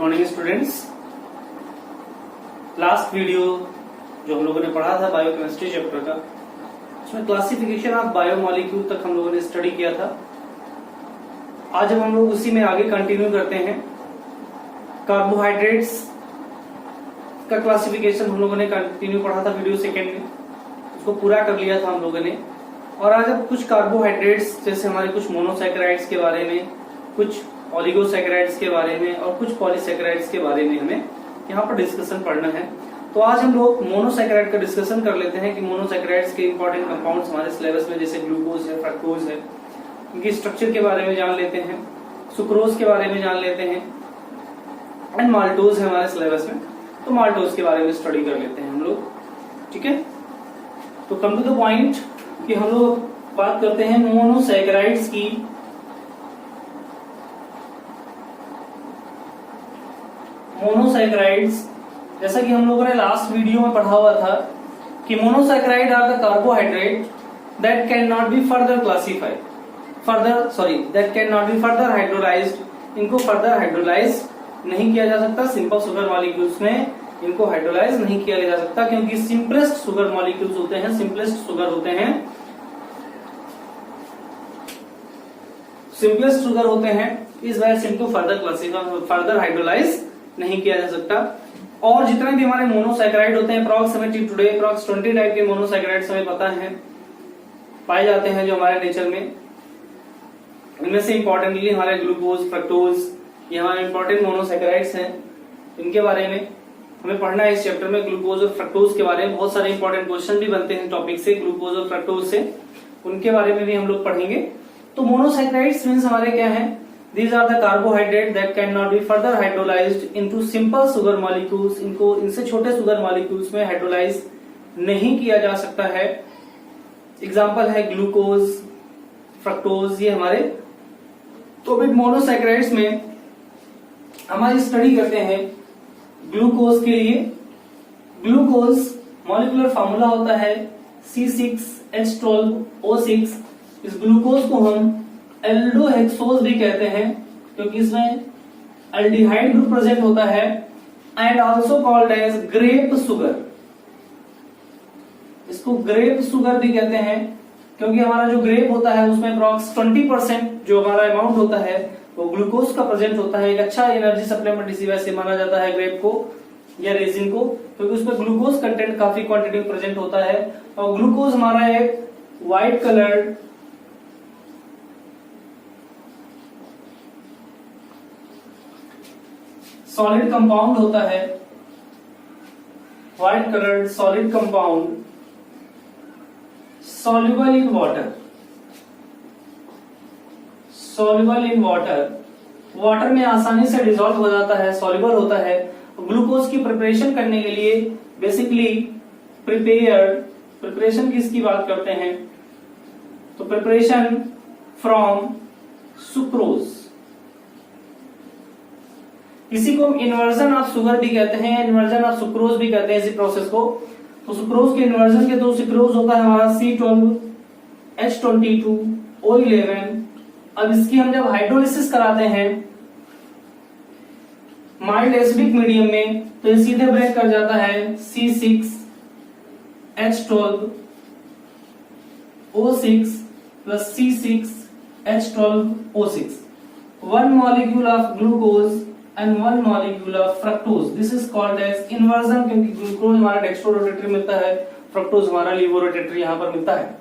Morning students. Last video जो हम लोगों ने पढ़ा था बायोकेमिस्ट्री चैप्टर का, उसमें क्लासिफिकेशन ऑफ बायोमॉलिक्यूल तक हम लोगों ने स्टडी किया था। आज हम लोग उसी में आगे कंटिन्यू करते हैं। कार्बोहाइड्रेट्स का क्लासिफिकेशन हम लोगों ने कंटिन्यू पढ़ा था वीडियो सेकेंड में, उसको पूरा कर लिया था हम लोगों ने। और आज अब कुछ कार्बोहाइड्रेट्स जैसे हमारे कुछ मोनोसैकेराइड्स के बारे में, कुछ ओलिगोसैकेराइड्स के बारे में और कुछ पॉलीसैकेराइड्स के बारे में हमें यहाँ पर डिस्कशन पढ़ना है। तो आज हम लोग मोनोसैकेराइड का डिस्कशन कर लेते हैं कि मोनोसैकेराइड्स के इंपॉर्टेंट कंपाउंड्स हमारे सिलेबस में जैसे ग्लूकोज है, फ्रक्टोज है, इनकी स्ट्रक्चर के बारे में जान लेते हैं, सुक्रोज के बारे में जान लेते हैं एंड माल्टोज है हमारे सिलेबस में, तो माल्टोज के बारे में स्टडी कर लेते हैं हम लोग। ठीक है, तो कम टू द पॉइंट कि हम लोग बात करते हैं मोनोसैकेराइड्स की। मोनोसैकेराइड्स जैसा कि हम लोगों ने लास्ट वीडियो में पढ़ा हुआ था कि monosaccharide are the carbohydrate that can not be further classified that can not be further hydrolysed. इनको फर्दर हाइड्रोलाइज नहीं किया जा सकता, सिंपल शुगर मॉलिक्यूल्स में इनको हाइड्रोलाइज नहीं किया जा सकता क्योंकि सिंपलेस्ट शुगर मॉलिक्यूल्स होते हैं, सिंपलेस्ट शुगर होते हैं, इस वजह से इनको फर्दर हाइड्रोलाइज नहीं किया जा सकता। और जितने भी हमारे मोनोसैकेराइड होते हैं अप्रॉक्सिमेटली टुडे अप्रॉक्स 20 टाइप के मोनोसैकेराइड्स हमें पता है पाए जाते हैं जो हमारे नेचर में। इनमें से इंपॉर्टेंटली हमारे ग्लूकोज, फ्रक्टोज, ये हमारे इंपॉर्टेंट मोनोसैकेराइड्स हैं। इनके बारे में हमें पढ़ना है इस चैप्टर में। ग्लूकोज और फ्रक्टोज के बारे में बहुत सारे इंपॉर्टेंट क्वेश्चन भी बनते हैं टॉपिक से, ग्लूकोज और फ्रक्टोज से, उनके बारे में भी हम लोग पढ़ेंगे। तो मोनोसैकेराइड्स मींस हमारे क्या है? These are the carbohydrate that cannot be further hydrolyzed into simple sugar molecules। इनको इनसे छोटे सुगर मॉलिक्यूल्स में हाइड्रोलाइज नहीं किया जा सकता है। एग्जाम्पल है ग्लूकोज, फ्रक्टोज, ये हमारे। तो अभी मोनोसैकेराइड्स में हमारी स्टडी करते हैं ग्लूकोज के लिए। ग्लूकोज मॉलिक्यूलर फार्मूला होता है C6H12O6। इस ग्लूकोज को हम एल्डोहेक्सोज भी कहते हैं क्योंकि इसमें एल्डिहाइड ग्रुप प्रेजेंट होता है and also called as grape sugar. इसको ग्रेप शुगर भी कहते हैं क्योंकि हमारा जो ग्रेप होता है उसमें अप्रॉक्स 20% जो हमारा अमाउंट होता है वो ग्लूकोज का प्रेजेंट होता है। एक अच्छा एनर्जी सप्लीमेंट इसी वजह से माना जाता है ग्रेप को या रेजिन को, क्योंकि उसमें ग्लूकोज कंटेंट काफी क्वांटिटी में प्रेजेंट होता है। और ग्लूकोज हमारा एक व्हाइट कलर्ड सॉलिड कंपाउंड होता है, white coloured solid compound, soluble in water, water में आसानी से डिसॉल्व हो जाता है, सॉल्युबल होता है। ग्लूकोज की प्रिपरेशन करने के लिए बेसिकली प्रिपरेशन किसकी बात करते हैं? तो प्रिपरेशन फ्रॉम सुक्रोज। इसी को इन्वर्जन ऑफ शुगर भी कहते हैं, इन्वर्जन ऑफ सुक्रोज भी कहते हैं इसी प्रोसेस को। तो सुक्रोज के इन्वर्जन के दो सुक्रोज होता है हमारा C12H22O11। अब इसकी हम जब हाइड्रोलिसिस कराते हैं माइल्ड एसिडिक मीडियम में तो ये सीधे ब्रेक कर जाता है C6H12O6 plus C6H12O6। One molecule of glucose and one molecule of fructose, this is called as inversion क्योंकि ग्लूकोज हमारा डेक्स्ट्रोरोटेटरी मिलता है, फ्रक्टोज हमारा लीवोरोटेटरी यहाँ पर मिलता है।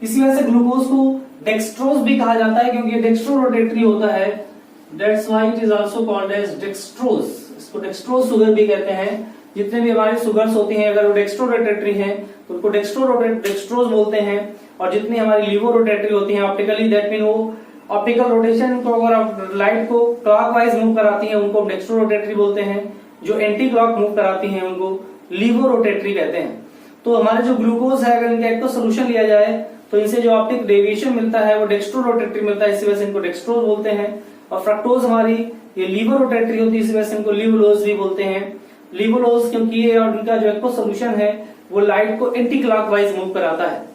इसी वजह से ग्लूकोज को डेक्स्ट्रोज भी कहा जाता है क्योंकि डेक्स्ट्रोरोटेटरी होता है। That's why it is also called as dextrose। इसको डेक्स्ट्रोज शुगर भी कहते हैं। जितने भी हमारी शुगर्स होती हैं अगर वो डेक्स्ट्रोरोटेटरी हैं तो उनको डेक्स्ट्रोज बोलते हैं। और जितनी हमारी लीवोरोटेटरी होती हैं ऑप्टिकली, दैट मीन वो ऑप्टिकल रोटेशन को अगर आप लाइट को क्लॉकवाइज मूव कराती हैं उनको डेक्स्ट्रोरोटेटरी बोलते हैं। जो एंटी क्लॉक मूव कराती हैं उनको लीवोरोटेटरी कहते हैं। तो हमारे जो ग्लूकोज है अगर इनका एक तो सोल्यूशन लिया जाए तो इनसे जो ऑप्टिक डेविएशन मिलता है वो डेक्स्ट्रोरोटेटरी मिलता है, इसी वजह से इनको डेक्स्ट्रोज बोलते हैं। और फ्रक्टोज हमारी ये लीवोरोटेटरी होती है, इसी वजह से इनको लीवोलोज भी बोलते हैं। लीवोलोज क्योंकि ये और इनका जो एक तो सोल्यूशन है वो लाइट को एंटी क्लॉकवाइज मूव कराता है।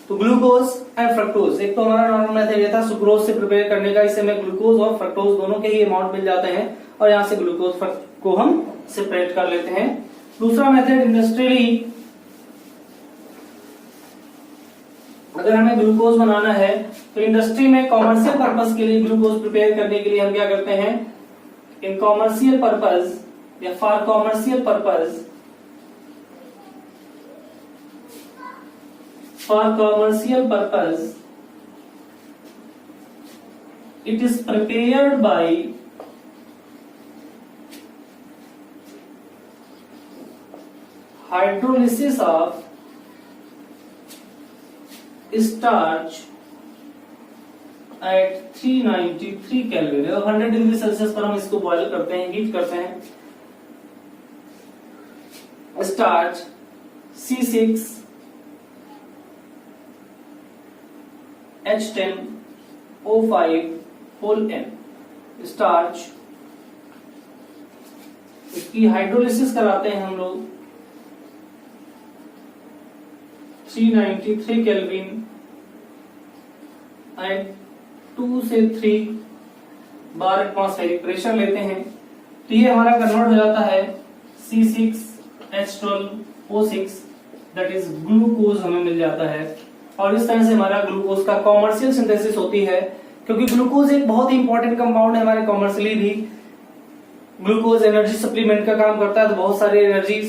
तो ग्लूकोज एंड फ्रक्टोज, एक तो हमारा नॉर्मल मेथड ये था सुक्रोज से प्रिपेयर करने का, इससे हमें ग्लूकोज और फ्रक्टोज दोनों के ही अमाउंट मिल जाते हैं और यहाँ से ग्लूकोज को हम सेपरेट कर लेते हैं। दूसरा मेथड इंडस्ट्रियली, अगर हमें ग्लूकोज बनाना है तो इंडस्ट्री में कॉमर्शियल पर्पस के लिए ग्लूकोज प्रिपेयर करने के लिए हम क्या करते हैं, इन कॉमर्शियल पर्पस या for commercial purpose, for commercial purpose it is prepared by hydrolysis of starch at 393 kelvin, 100 degree Celsius पर हम इसको बॉयल करते हैं, हीट करते हैं। स्टार्च C6 H10O5 स्टार्च, इसकी हाइड्रोलिसिस कराते हैं हम लोग 393 केल्विन एंड 2 से 3 बार एटमॉस्फेरिक प्रेशर लेते हैं, तो ये हमारा कन्वर्ट हो जाता है C6H12O6 दैट इज ग्लूकोज हमें मिल जाता है। और इस तरह से हमारा ग्लूकोज का कॉमर्शियल सिंथेसिस होती है, क्योंकि ग्लूकोज एक बहुत ही इंपॉर्टेंट कंपाउंड है हमारे कॉमर्शियली भी। ग्लूकोज एनर्जी सप्लीमेंट का काम करता है, तो बहुत सारे एनर्जी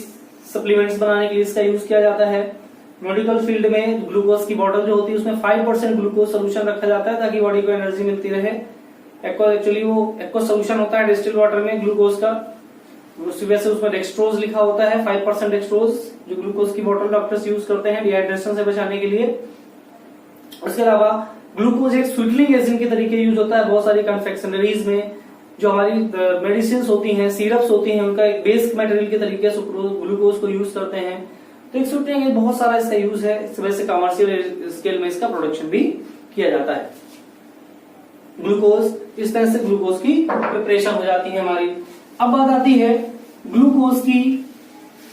सप्लीमेंट्स बनाने के लिए इसका यूज किया जाता है। मेडिकल फील्ड में ग्लूकोज की बॉटल जो होती है उसमें 5% ग्लूकोज सोल्यूशन रखा जाता है ताकि बॉडी को एनर्जी मिलती रहे। एक्चुअली वो एक्वा सोल्यूशन होता है डिस्टिल वाटर में ग्लूकोज का, उसी वजह से उसमें डेक्सट्रोज लिखा होता है, 5% डेक्सट्रोज जो ग्लूकोज की बॉटल डॉक्टर्स यूज करते हैं डिहाइड्रेशन से बचाने के लिए। उसके अलावा ग्लूकोज एक स्वीटनिंग एजेंट के तरीके यूज होता है बहुत सारी कन्फेक्शनरीज में, जो हमारी मेडिसिन होती हैं, सिरप्स होती हैं, उनका एक बेस मटेरियल के तरीके से ग्लूकोज को यूज करते हैं। तो एक स्वीटनिंग बहुत सारा इसका यूज है, इस वजह से कमर्शियल स्केल में इसका प्रोडक्शन भी किया जाता है। ग्लूकोज, इस तरह से ग्लूकोज की प्रिपरेशन हो जाती है हमारी। अब बात आती है ग्लूकोज की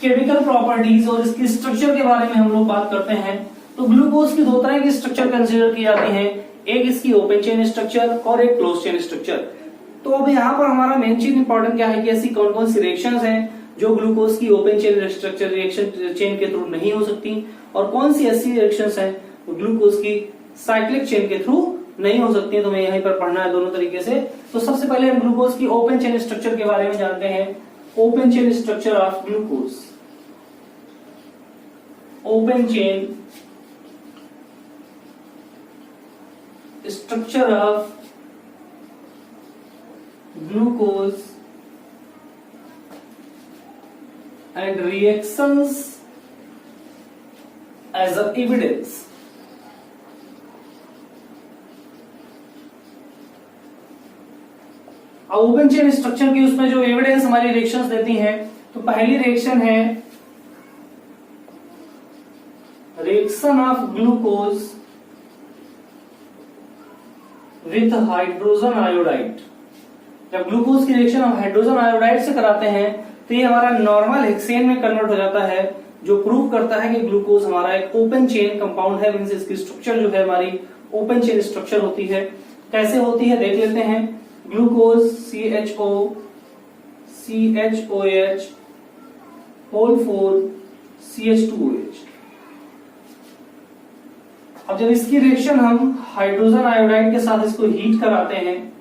केमिकल प्रॉपर्टीज और इसकी स्ट्रक्चर के बारे में हम लोग बात करते हैं। तो ग्लूकोज की दो तरह की स्ट्रक्चर कंसीडर की जाती है, एक इसकी ओपन चेन स्ट्रक्चर और एक क्लोज चेन स्ट्रक्चर। तो अब यहाँ पर हमारा मेन चीज इंपॉर्टेंट क्या है कि ऐसी कौन कौन सी रिएक्शंस हैं जो ग्लूकोज की open chain structure reaction chain के थ्रू नहीं हो सकती, और कौन सी ऐसी रिएक्शंस हैं ग्लूकोज की साइक्लिक चेन के थ्रू नहीं हो सकती है। तो हमें यहीं पर पढ़ना है दोनों तरीके से। तो सबसे पहले हम ग्लूकोज की ओपन चेन स्ट्रक्चर के बारे में जानते हैं। Open chain structure of glucose, open chain structure of glucose and reactions as a evidence। Open chain structure की उसमें जो एविडेंस हमारी रिएक्शंस देती हैं, तो पहली रिएक्शन है reaction of glucose with hydrogen iodide. जब ग्लूकोज की रिएक्शन हम हाइड्रोजन आयोडाइड से कराते हैं तो ये हमारा नॉर्मल हेक्सेन में कन्वर्ट हो जाता है, जो प्रूव करता है कि ग्लूकोज हमारा एक ओपन चेन कंपाउंड है। मींस इसकी स्ट्रक्चर जो है हमारी ओपन चेन स्ट्रक्चर होती है। कैसे होती है देख लेते हैं। Glucose CHO CHOH whole 4 CH2OH। अब जब इसकी रिएक्शन हम हाइड्रोजन आयोडाइड के साथ इसको हीट कराते हैं,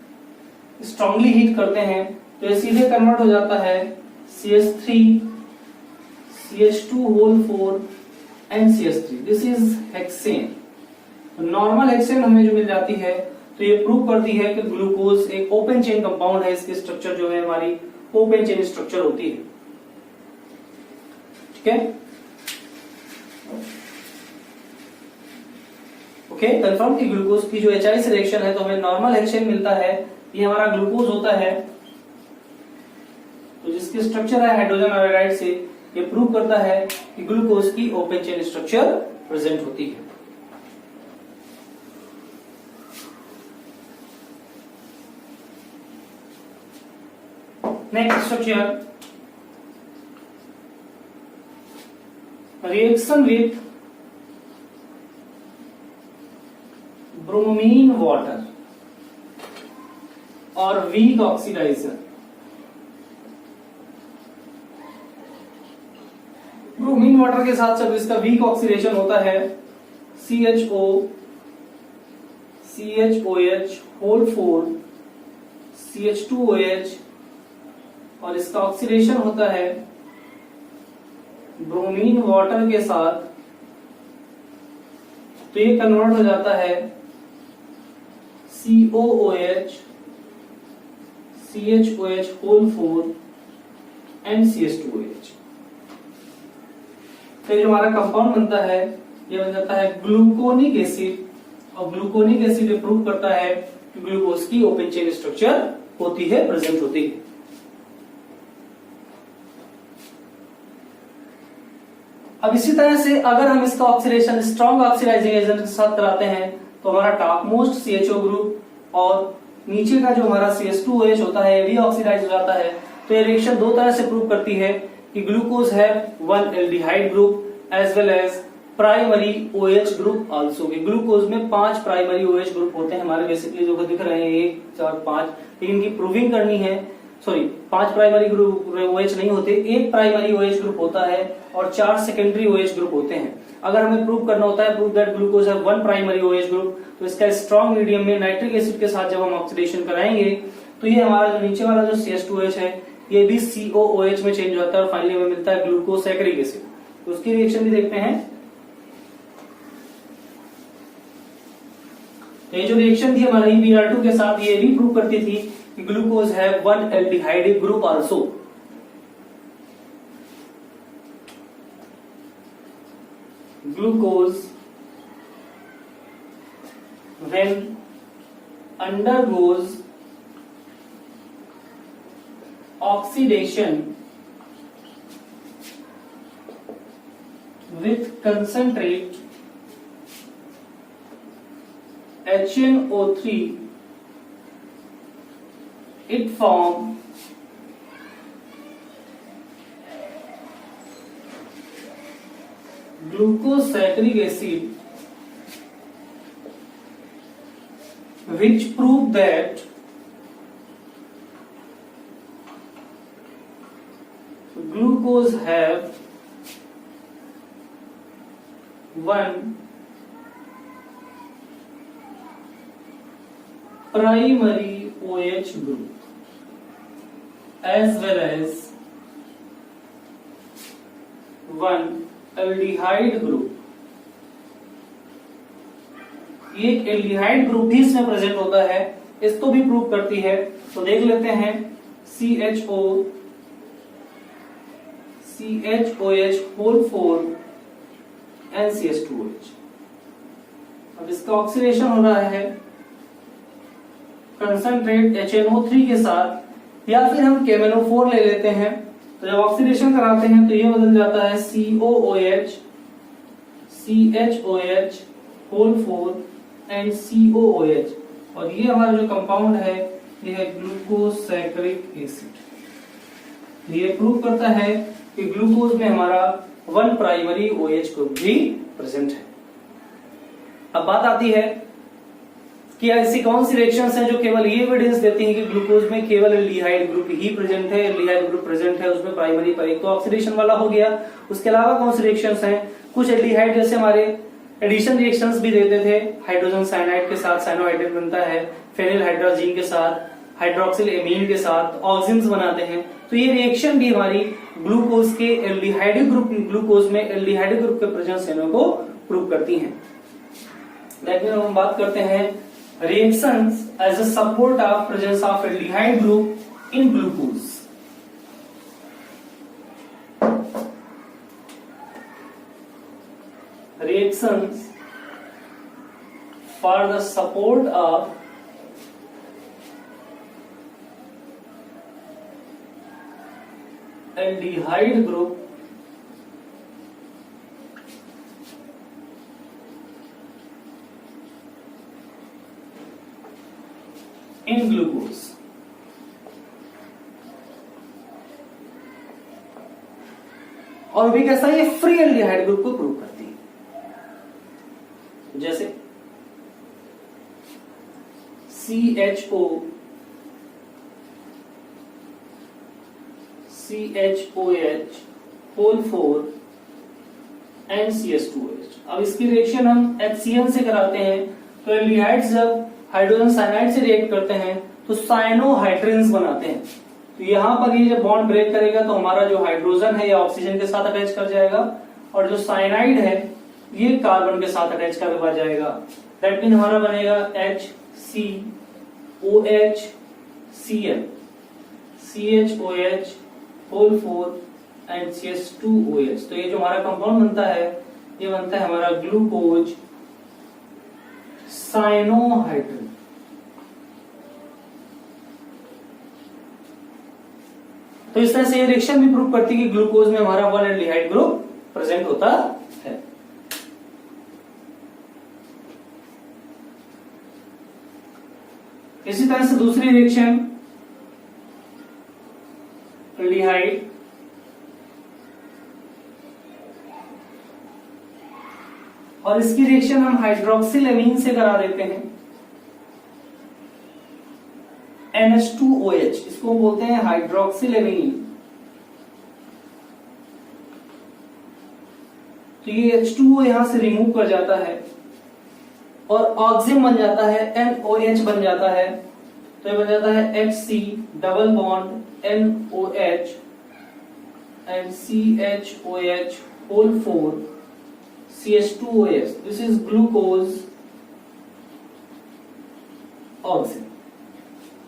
स्ट्रांगली हीट करते हैं, तो ये सीधे कन्वर्ट हो जाता है CH3 CH2 whole 4 and CH3। This is hexane. Normal hexane हमें जो मिल जाती है तो ये प्रूव करती है कि ग्लूकोज एक ओपन चेन कंपाउंड है। इसकी स्ट्रक्चर जो है हमारी ओपन चेन स्ट्रक्चर होती है। ठीक है, ओके, कंफर्म कि ग्लूकोज की जो HI से रिएक्शन है तो हमें नॉर्मल हेक्सेन मिलता है, ये हमारा ग्लूकोज होता है। तो जिसकी स्ट्रक्चर है हाइड्रोजन आयोडाइड से, ये प्रूव करता है कि ग्लूकोज की ओपन चेन स्ट्रक्चर प्रेजेंट होती है। Next structure, reaction with bromine water और वीक ऑक्सीडाइजर। ब्रोमीन वाटर के साथ जब इसका वीक ऑक्सीडेशन होता है CHO CHOH होल 4 CH2OH और इसका ऑक्सीडेशन होता है ब्रोमीन वाटर के साथ, तो ये कन्वर्ट हो जाता है COOH CHOH whole 4 and CH2OH। तो ये जो हमारा कंपाउंड बनता है ये बन जाता है ग्लूकोनिक एसिड, और ग्लूकोनिक एसिड ये प्रूव करता है कि ग्लूकोज की ओपन चेन स्ट्रक्चर होती है, प्रेजेंट होती है। अब इसी तरह से अगर हम इसका ऑक्सीडेशन स्ट्रॉन्ग ऑक्सीडाइजिंग एजेंट के साथ कराते हैं तो हमारा टॉप मोस्ट CHO ग्रुप और नीचे का जो हमारा CH2OH होता है ये भी ऑक्सीडाइज हो जाता है। तो ये रिएक्शन दो तरह से प्रूव करती है कि ग्लूकोज है 1 aldehyde group as well as primary OH group also. Glucose में 5 प्राइमरी OH ग्रुप होते हैं हमारे, बेसिकली जो दिख रहे हैं 1 4 5, लेकिन इनकी प्रूविंग करनी है, सॉरी 5 प्राइमरी ग्रुप OH नहीं होते, 1 प्राइमरी OH ग्रुप होता है और 4 सेकेंडरी OH ग्रुप होते हैं। अगर हमें प्रूव करना होता है प्रूव दैट ग्लूकोज है 1 प्राइमरी OH ग्रुप, तो इसका स्ट्रॉन्ग मीडियम में नाइट्रिक एसिड के साथ जब हम ऑक्सीडेशन कराएंगे तो ये हमारा जो नीचे वाला जो CH2OH है ये भी COOH में चेंज होता है और फाइनली हमें मिलता है ग्लूकोसैकरिक एसिड। तो उसकी रिएक्शन भी देखते हैं। तो ये जो रिएक्शन थी हमारी Br2 के साथ ये भी प्रूव करती थी कि ग्लूकोज है 1 aldehyde group also. Glucose when undergoes oxidation with concentrate HNO3 it form glucosaccharic acid, which prove that glucose have 1 primary OH group as well as 1 aldehyde group। ये एक एल्डिहाइड ग्रुप भी इसमें present होता है, इसको भी prove करती है। तो देख लेते हैं CHO CHOH whole 4 and CH2OH। अब इसका ऑक्सीडेशन हो रहा है कंसंट्रेट HNO3 के साथ, या फिर हम KMnO4 ले लेते हैं। तो जब ऑक्सीडेशन कराते हैं तो ये बदल जाता है COOH CHOH whole 4 and COOH, और ये हमारा जो कंपाउंड है ये है ग्लूकोसैकरिक एसिड। ये प्रूव करता है कि ग्लूकोज में हमारा 1 प्राइमरी OH ग्रुप भी प्रेजेंट है। अब बात आती है कि ऐसी कौन सी रिएक्शंस हैं जो केवल ये एविडेंस देती हैं कि ग्लूकोज में केवल एल्डिहाइड ग्रुप ही प्रेजेंट है, एल्डिहाइड ग्रुप प्रेजेंट है उसमें प्राइमरी पर, एक तो ऑक्सीडेशन वाला हो गया। उसके अलावा कौन सी रिएक्शंस हैं, कुछ एल्डिहाइड जैसे हमारे एडिशन रिएक्शंस भी देते थे, हाइड्रोजन साइनाइड के साथ साइनोहाइड्रेट बनता है, फेनिल हाइड्रोजीन के साथ, हाइड्रोक्सिल एमीन के साथ ऑक्सिन्स बनाते हैं। तो ये रिएक्शन भी हमारी ग्लूकोज के एल्डिहाइड ग्रुप, ग्लूकोज में एल्डिहाइड ग्रुप के प्रेजेंस होने को प्रूव करती हैं। लेकिन हम बात करते हैं reactions as a support of presence of aldehyde group in glucose. Reactions for the support of aldehyde group in glucose। और भी कैसा, ये फ्री एल्डिहाइड ग्रुप को प्रूव करती है। जैसे CHOH होल 4 एंड CH2OH। अब इसकी रिएक्शन हम HCl से कराते हैं, तो एल्डिहाइड्स जब हाइड्रोजन साइनाइड से रिएक्ट करते हैं तो साइनोहाइड्रिन्स बनाते हैं। तो यहाँ पर ये जब बॉन्ड ब्रेक करेगा तो हमारा जो हाइड्रोजन है ये ऑक्सीजन के साथ अटैच कर जाएगा, और जो साइनाइड है ये कार्बन के साथ अटैच कर जाएगा। दैट मीन हमारा बनेगा HCOHCl, CHOH whole 4 and CH2OH। तो ये जो हमारा कंपाउंड बनता है ये बनता है हमारा ग्लूकोज साइनोहाइड्रिन। तो इस तरह से ये रिएक्शन भी प्रूव करती है कि ग्लूकोज में हमारा 1 एल्डिहाइड ग्रुप प्रेजेंट होता है। इसी तरह से दूसरी रिएक्शन एल्डिहाइड और इसकी रिएक्शन हम हाइड्रोक्सिल एमीन से करा देते हैं, NH2OH, इसको बोलते हैं हाइड्रोक्सिल एमीन। तो ये H2O यहां से रिमूव कर जाता है और ऑक्सिजन बन जाता है, NOH बन जाता है। तो ये बन जाता है HC double bond NOH and CHOH whole 4 CH2OH। This is glucose oxygen.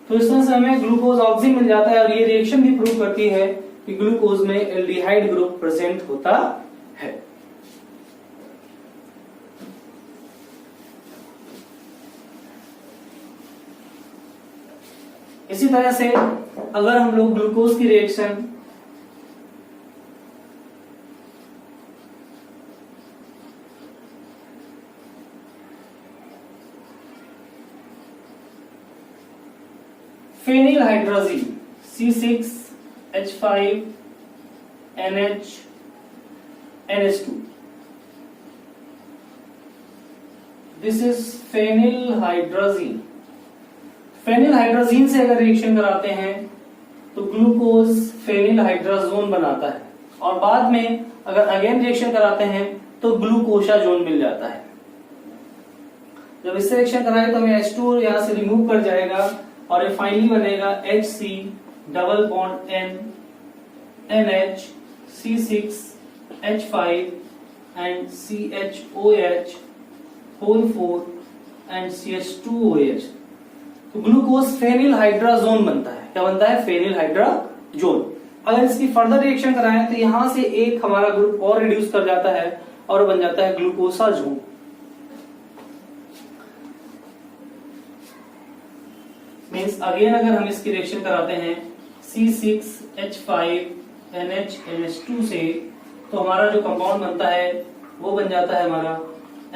तो इस तरह से हमें ग्लूकोज ऑक्सीजन मिल जाता है, और ये रिएक्शन भी प्रूव करती है कि ग्लूकोज में एल्डिहाइड ग्रुप प्रेजेंट होता है। इसी तरह से अगर हम लोग ग्लूकोज की reaction phenyl hydrazine C6H5NH NH2, this is phenyl hydrazine. Phenyl hydrazine से अगर रिएक्शन कराते हैं तो ग्लूकोज फेनिल हाइड्रोजोन बनाता है, और बाद में अगर अगेन रिएक्शन कराते हैं तो ग्लूकोसाजोन मिल जाता है। जब इससे रिएक्शन कराए तो हमें H2 यहां से रिमूव कर जाएगा, और ये फाइनली बनेगा HC double bond N NH C6H5 and CHOH whole 4 and CH2OH। तो ग्लूकोज फेनिल हाइड्रोजोन बनता है। क्या बनता है? Phenyl hydrazone. अगर इसकी फर्दर रिएक्शन कराएं तो यहां से एक हमारा ग्रुप और रिड्यूस कर जाता है और बन जाता है ग्लूकोसाजोन। मीन्स अगेन अगर हम इसकी रिएक्शन कराते हैं C6H5NH NH2 से, तो हमारा जो कंपाउंड बनता है वो बन जाता है हमारा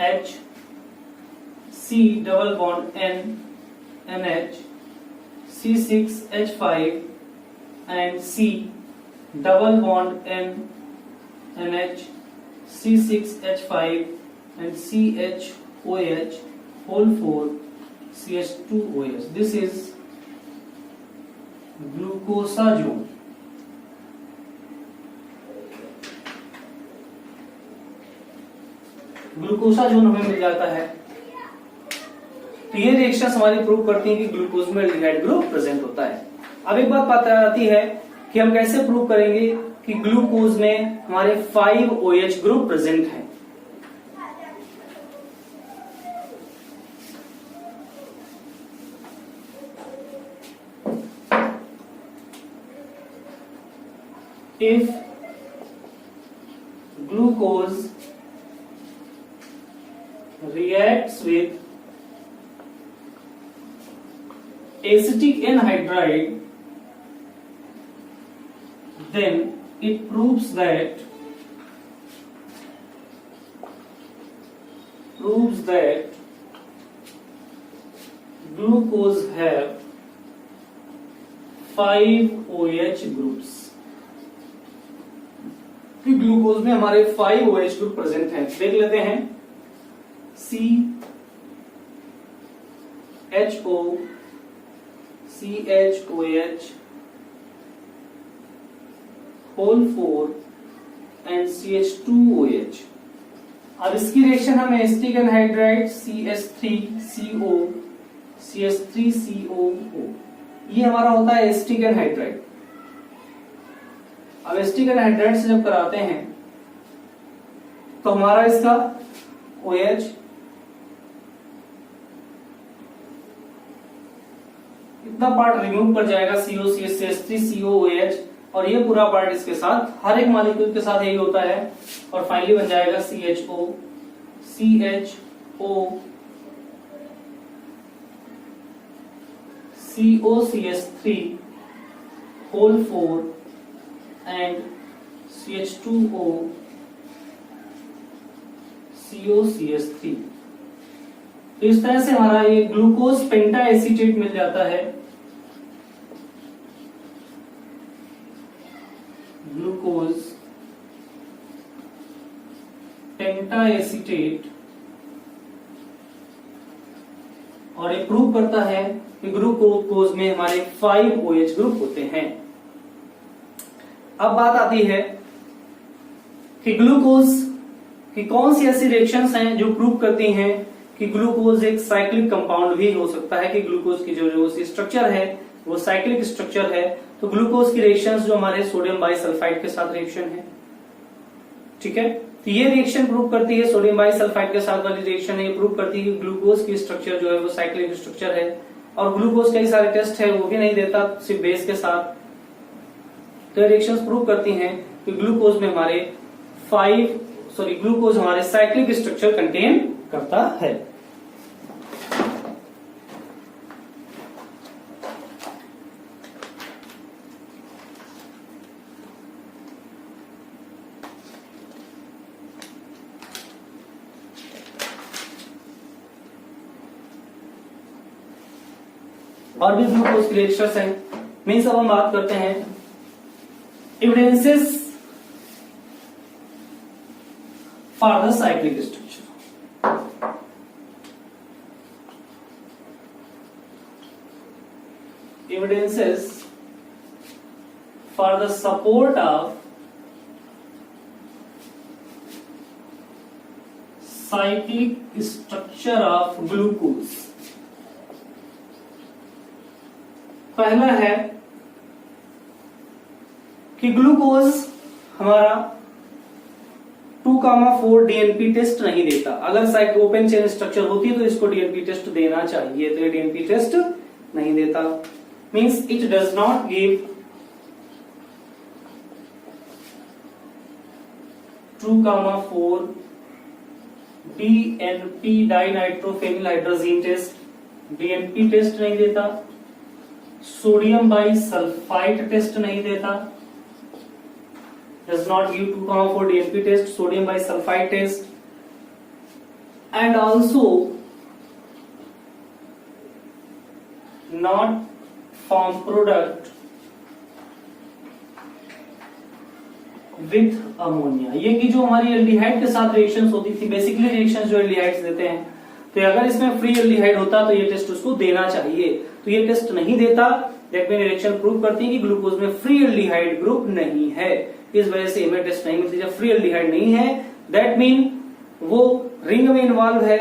HC double bond N NH C6H5 and C double bond N NH C6H5 and CHOH whole 4 CH2OH। This is glucosazone. Glucosazone हमें मिल जाता है। तो ये रिएक्शंस हमारी प्रूव करती हैं कि ग्लूकोज में एल्डिहाइड ग्रुप प्रेजेंट होता है। अब एक बात पता आती है कि हम कैसे प्रूव करेंगे कि ग्लूकोज में हमारे 5 OH ग्रुप प्रेजेंट है। If glucose reacts with acetic anhydride, then it proves that glucose have 5 OH groups। कि ग्लूकोज में हमारे 5 OH ग्रुप प्रेजेंट हैं। देख लेते हैं। HO CHOH whole 4 and CH2OH। अब इसकी रिएक्शन हम एसिटिक एनहाइड्राइड CH3CO CH3COO, ये हमारा होता है एसिटिक एनहाइड्राइड। अब एसिटिक एनहाइड्राइड से जब कराते हैं तो हमारा इसका OH इतना पार्ट रिमूव कर जाएगा CO CH3COOH, और ये पूरा पार्ट इसके साथ हर एक मॉलिक्यूल के साथ यही होता है, और फाइनली बन जाएगा CHO CHO COCH3 whole 4 and CH2O COCH3। तो इस तरह से हमारा ये ग्लूकोज पेंटा एसीटेट मिल जाता है, ग्लूकोज पेंटा एसीटेट, और ये प्रूव करता है कि ग्लूकोज में हमारे 5 OH ग्रुप होते हैं। अब बात आती है कि ग्लूकोज की कौन सी ऐसी रिएक्शंस हैं जो प्रूव करती हैं कि ग्लूकोज एक साइक्लिक कंपाउंड भी हो सकता है, कि ग्लूकोज की जो स्ट्रक्चर है वो साइक्लिक स्ट्रक्चर है। तो ग्लूकोज की रिएक्शंस जो हमारे सोडियम बाइसल्फाइड के साथ रिएक्शन है, ठीक है, तो ये रिएक्शन प्रूव करती है, सोडियम बाइसल्फाइड के साथ वाली रिएक्शन है, ये प्रूव करती है कि ग्लूकोज की स्ट्रक्चर जो है वो साइक्लिक स्ट्रक्चर है। और ग्लूकोज कई सारे टेस्ट है वो भी नहीं देता, सिर्फ बेस के साथ। तो रिएक्शंस प्रूव करती हैं कि ग्लूकोज में हमारे ग्लूकोज हमारे साइक्लिक स्ट्रक्चर कंटेन करता है। और भी ग्लूकोज के रिएक्शंस हैं, मीन्स अब हम बात करते हैं evidences for the cyclic structure. Evidences for the support of cyclic structure of glucose. पहला है कि ग्लूकोज हमारा 2,4 डीएनपी टेस्ट नहीं देता। अगर ओपन चेन स्ट्रक्चर होती तो इसको डीएनपी टेस्ट देना चाहिए, तो ये डीएनपी टेस्ट नहीं देता, means it does not give 2,4 DNP dinitrophenyl hydrazine test, DNP test नहीं देता, सोडियम बाइसल्फाइड टेस्ट नहीं देता, does not give 2,4 DNP test, sodium bisulfite test, and also not form product with ammonia। ये कि जो हमारी एल्डिहाइड के साथ रिएक्शंस होती थी, बेसिकली रिएक्शंस जो एल्डिहाइड्स देते हैं, तो अगर इसमें फ्री एल्डिहाइड होता तो ये टेस्ट उसको देना चाहिए, तो ये टेस्ट नहीं देता। दैट मीन रिएक्शन प्रूव करती है कि ग्लूकोज में फ्री एल्डिहाइड ग्रुप नहीं है, इस वजह से इमेज टेस्ट नहीं मिलती। जब फ्री एल्डिहाइड नहीं है दैट मीन वो रिंग में इन्वॉल्व है,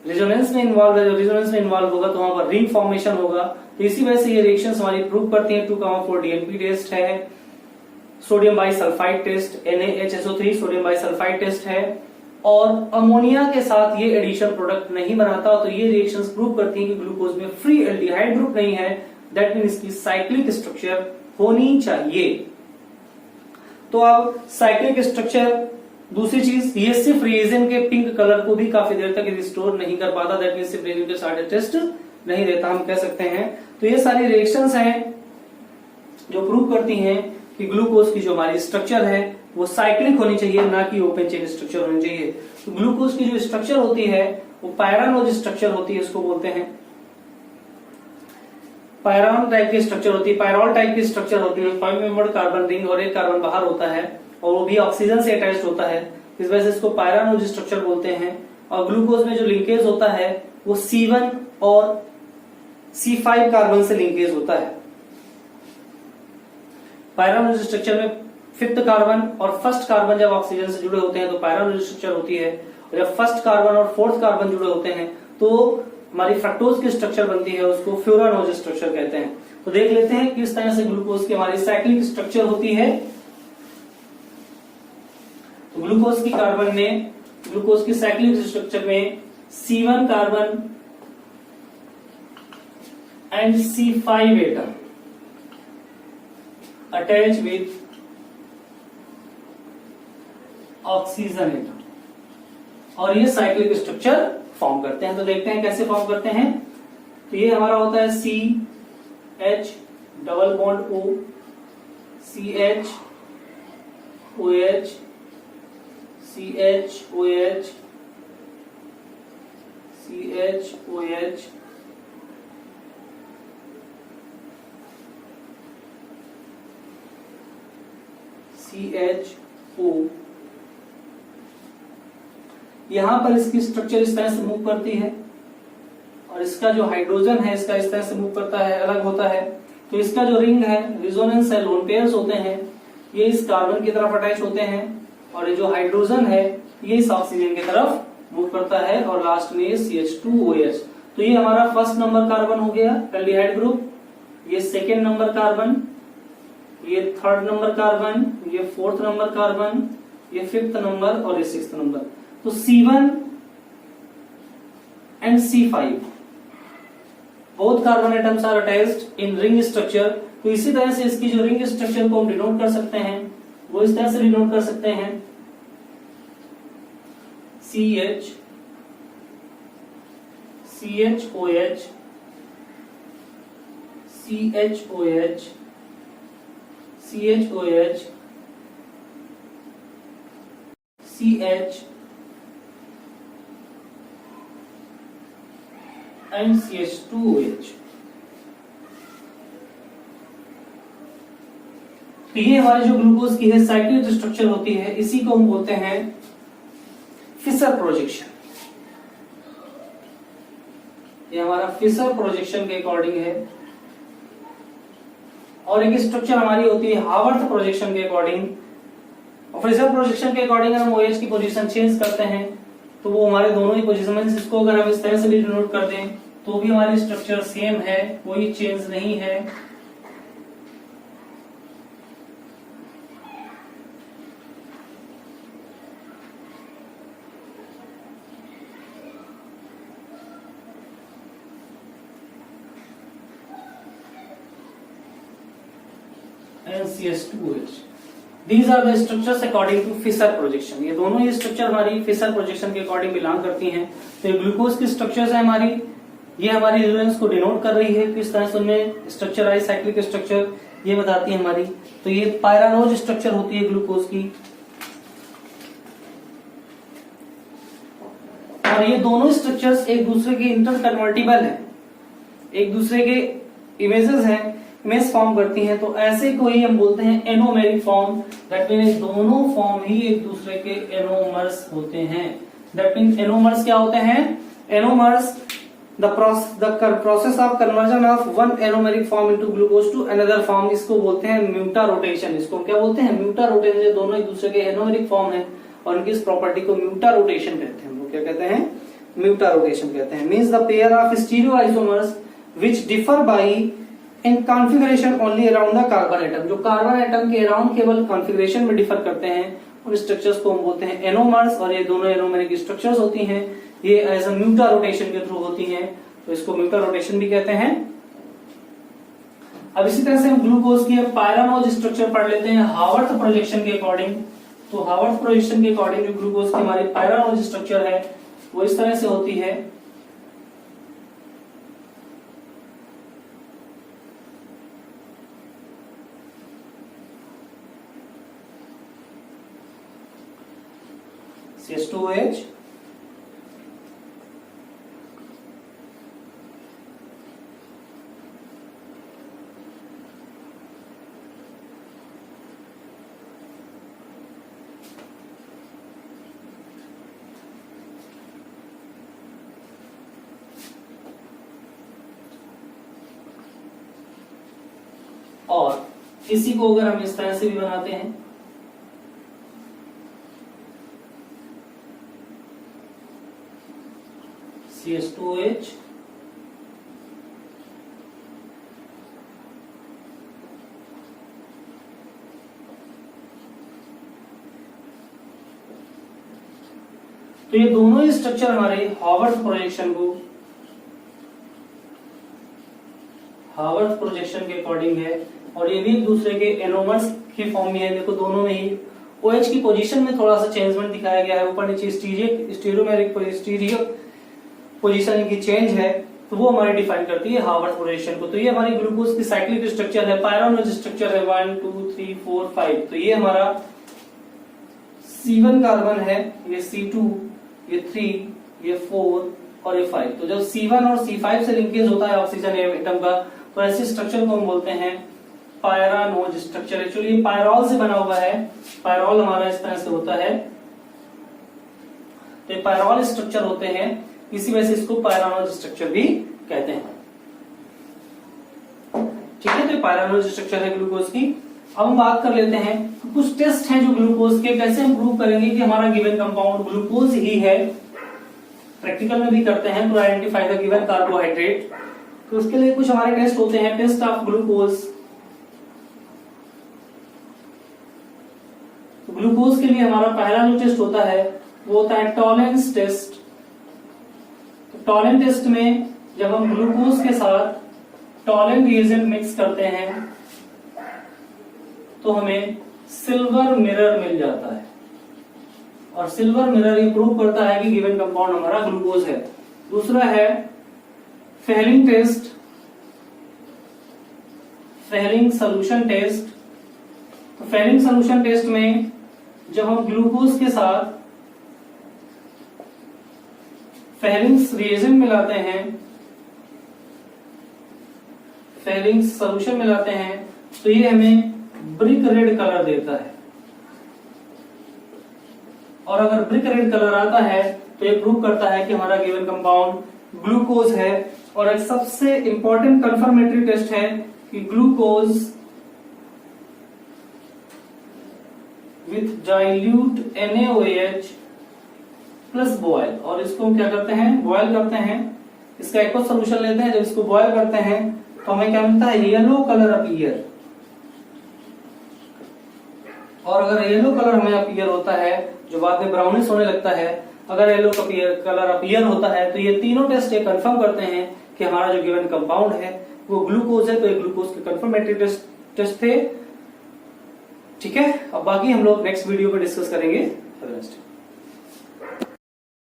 रेजोनेंस में इन्वॉल्व है, जब रेजोनेंस में इन्वॉल्व होगा तो वहां पर रिंग फॉर्मेशन होगा। तो इसी वजह से ये रिएक्शंस हमारी प्रूव करती हैं। 2,4 डीएनपी टेस्ट है, sodium bisulphite test NaHSO3 sodium bisulphite test है, और अमोनिया के साथ ये एडिशन प्रोडक्ट नहीं बनाता। तो ये रिएक्शंस प्रूव करती हैं कि ग्लूकोज में फ्री एल्डिहाइड ग्रुप नहीं है, दैट मीन इसकी साइक्लिक स्ट्रक्चर होनी चाहिए। तो अब साइक्लिक स्ट्रक्चर, दूसरी चीज ये सिर्फ रिएजेंट के पिंक कलर को भी काफी देर तक रिस्टोर नहीं कर पाता, दैट मीन सिर्फ रिएजेंट के साथ टेस्ट नहीं देता, हम कह सकते हैं। तो ये सारी रिएक्शंस हैं जो प्रूव करती हैं कि ग्लूकोज की जो हमारी स्ट्रक्चर है वो साइक्लिक होनी चाहिए, ना कि ओपन चेन स्ट्रक्चर होनी चाहिए। तो ग्लूकोज की जो स्ट्रक्चर होती है वो पायरानोज स्ट्रक्चर होती है, इसको बोलते हैं पायरान टाइप की स्ट्रक्चर होती है, पायरॉल टाइप की स्ट्रक्चर होती है। 5 मेंबर्ड कार्बन रिंग और एक कार्बन बाहर होता है, और वो भी ऑक्सीजन से अटैच्ड होता है, इस वजह से इसको पायरानोज स्ट्रक्चर बोलते हैं। और ग्लूकोज में जो लिंकेज होता है वो C1 और C5 कार्बन से लिंकेज होता है। पायरानोज स्ट्रक्चर में फिफ्थ कार्बन और फर्स्ट कार्बन जब ऑक्सीजन से जुड़े होते हैं तो पायरानोज स्ट्रक्चर होती है, और जब फर्स्ट कार्बन और फोर्थ कार्बन जुड़े होते हैं तो हमारी फ्रक्टोज की स्ट्रक्चर बनती है, उसको फ्यूरानोज स्ट्रक्चर कहते हैं। तो देख लेते हैं किस तरह से ग्लूकोज की हमारी साइक्लिक स्ट्रक्चर होती है। तो ग्लूकोज की साइक्लिक स्ट्रक्चर में C1 carbon and C5 atom attach with oxygen atom और ये साइक्लिक स्ट्रक्चर फॉर्म करते हैं। तो देखते हैं कैसे फॉर्म करते हैं। तो ये हमारा होता है CH double bond O, CH OH, CH OH, CH OH, CHO। यहां पर इसकी स्ट्रक्चर इस तरह से मूव करती है और इसका जो हाइड्रोजन है इसका इस तरह से मूव करता है, अलग होता है। तो इसका जो रिंग है, रिजोनेंस है, लोन पेयर्स होते हैं, ये इस कार्बन की तरफ अटैच होते हैं और ये जो हाइड्रोजन है ये इस ऑक्सीजन की तरफ मूव करता है और लास्ट में CH2OH। तो ये हमारा फर्स्ट नंबर कार्बन हो गया एल्डिहाइड ग्रुप, ये सेकेंड नंबर कार्बन, ये थर्ड नंबर कार्बन, ये फोर्थ नंबर कार्बन, ये फिफ्थ नंबर और ये सिक्स्थ नंबर। तो C1 and C5 both carbon atoms are attached in ring structure. तो इसी तरह से इसकी जो रिंग स्ट्रक्चर को हम डिनोट कर सकते हैं वो इस तरह से डिनोट कर सकते हैं CH, CHOH, CHOH, CHOH, CH and CH2OH। तो ये हमारे जो ग्लूकोज की है साइक्लिक स्ट्रक्चर होती है, इसी को हम बोलते हैं फिशर प्रोजेक्शन। ये हमारा फिशर प्रोजेक्शन के अकॉर्डिंग है। और एक स्ट्रक्चर हमारी होती है हावर्थ प्रोजेक्शन के अकॉर्डिंग। और फिशर प्रोजेक्शन के अकॉर्डिंग हम OH की पोजीशन चेंज करते हैं तो वो हमारे दोनों ही पोजीशन में, इसको अगर हम इस तरह से भी डिनोट कर दें तो भी हमारी स्ट्रक्चर सेम है, कोई चेंज नहीं है। and CH2OH। These are the structures according to Fisher projection। ये दोनों ही स्ट्रक्चर हमारी फिशर प्रोजेक्शन के अकॉर्डिंग बिलोंग करती हैं। तो ये ग्लूकोज की स्ट्रक्चर्स है हमारी, ये हमारी रेजोनेंस को डिनोट कर रही है, किस तरह से उनमें स्ट्रक्चर आई, साइक्लिक स्ट्रक्चर ये बताती है हमारी। तो ये पायरानोज स्ट्रक्चर होती है ग्लूकोज की। और ये दोनों स्ट्रक्चर्स एक दूसरे के इंटर कन्वर्टिबल है, एक दूसरे के इमेजेस हैं, इमेज फॉर्म करती हैं। तो ऐसे को ही हम बोलते हैं एनोमेरिक फॉर्म। दैट मीन दोनों फॉर्म ही एक दूसरे के एनोमर्स होते हैं। दैट मीन एनोमर्स क्या होते हैं? Anomers the process of conversion of one anomeric form into glucose to another form. इसको बोलते हैं म्यूटा रोटेशन। इसको क्या बोलते हैं? Mutarotation. दोनों एक दूसरे के एनोमेरिक फॉर्म है और उनकी इस प्रॉपर्टी को म्यूटा रोटेशन कहते हैं। वो क्या कहते हैं? म्यूटा रोटेशन कहते हैं। Means the pair of stereo isomers which differ by in configuration only around the carbon atom. जो कार्बन एटम के अराउंड केवल कॉन्फ़िगरेशन में डिफर करते हैं उन स्ट्रक्चर्स को हम बोलते हैं एनोमर्स। और ये दोनों एनोमेरिक स्ट्रक्चर्स होती हैं, ये एज अ म्यूटा रोटेशन के थ्रू होती हैं, तो इसको म्यूटा रोटेशन भी कहते हैं। अब इसी तरह से हम ग्लूकोज की पायरानोज स्ट्रक्चर पढ़ लेते हैं हावर्थ प्रोजेक्शन के अकॉर्डिंग। तो हावर्थ प्रोजेक्शन के अकॉर्डिंग जो ग्लूकोज की हमारी पायरानोज स्ट्रक्चर है वो इस तरह से होती है। CH2OH, इसी को अगर हम इस तरह से भी बनाते हैं, CH2OH तो ये दोनों ही स्ट्रक्चर हमारे हार्वर्थ प्रोजेक्शन के अकॉर्डिंग है और ये भी एक दूसरे के एनोमर्स के फॉर्म में है। देखो दोनों में ही OH की पोजीशन में थोड़ा सा चेंजमेंट दिखाया गया है, ऊपर नीचे स्टीरियोमेरिक पोजीशन इनकी चेंज है, तो वो हमारी डिफाइन करती है हार्वर्थ पोजीशन को। तो ये हमारी ग्लूकोज की साइक्लिक स्ट्रक्चर है, पायरानोज स्ट्रक्चर है 1 2 3 4 5। तो ये हमारा C1 कार्बन है, ये C2, ये 3, ये 4 और ये 5। तो जब C1 और C5 से लिंकेज होता है ऑक्सीजन एटम का, तो ऐसे स्ट्रक्चर को हम बोलते हैं पायरानोज स्ट्रक्चर। एक्चुअली पायरॉल से बना हुआ है, पायरॉल हमारा इस तरह से होता है, तो ये पायरॉल स्ट्रक्चर होते हैं, इसी वजह से इसको पायरानोज स्ट्रक्चर भी कहते हैं। ठीक है, तो पायरानोज स्ट्रक्चर है ग्लूकोज की। अब हम बात कर लेते हैं कुछ टेस्ट हैं जो ग्लूकोज के, कैसे हम प्रूव करेंगे कि हमारा गिवन कंपाउंड ग्लूकोज ही है। प्रैक्टिकल में भी करते हैं, to identify the given carbohydrate. तो उसके लिए कुछ हमारे टेस्ट होते हैं, टेस्ट ऑफ ग्लूकोज। तो ग्लूकोज के लिए हमारा पहला जो टेस्ट होता है वो होता है टॉलेंस टेस्ट। टॉलेंट टेस्ट में जब हम ग्लूकोज के साथ टॉलेंट रिएजेंट मिक्स करते हैं तो हमें सिल्वर मिरर मिल जाता है, और सिल्वर मिरर ये प्रूव करता है कि गिवन कंपाउंड हमारा ग्लूकोज है। दूसरा है Fehling test, Fehling solution test. तो फेलिंग सोल्यूशन टेस्ट में जब हम ग्लूकोज के साथ फेलिंग्स रिएजेंट मिलाते हैं, फेलिंग्स सॉल्यूशन मिलाते हैं, तो ये हमें ब्रिक रेड कलर देता है। और अगर ब्रिक रेड कलर आता है तो ये प्रूव करता है कि हमारा गिवन कंपाउंड ग्लूकोज है। और एक सबसे इंपॉर्टेंट कंफर्मेटरी टेस्ट है कि glucose with dilute NaOH plus boil. और इसको हम क्या करते हैं, बॉयल करते हैं, इसका एक्वस सॉल्यूशन लेते हैं। जब इसको बॉयल करते हैं तो हमें क्या मिलता है, येलो कलर अपीयर। और अगर येलो कलर हमें अपीयर होता है, जो बाद में ब्राउनिश होने लगता है, अगर येलो कलर अपीयर होता है, तो ये तीनों टेस्ट ये कंफर्म करते हैं कि हमारा जो गिवन कंपाउंड है वो ग्लूकोज है। तो ये ग्लूकोज के कंफर्मेटरी टेस्ट थे। ठीक है, अब बाकी हम लोग नेक्स्ट वीडियो पे डिस्कस करेंगे।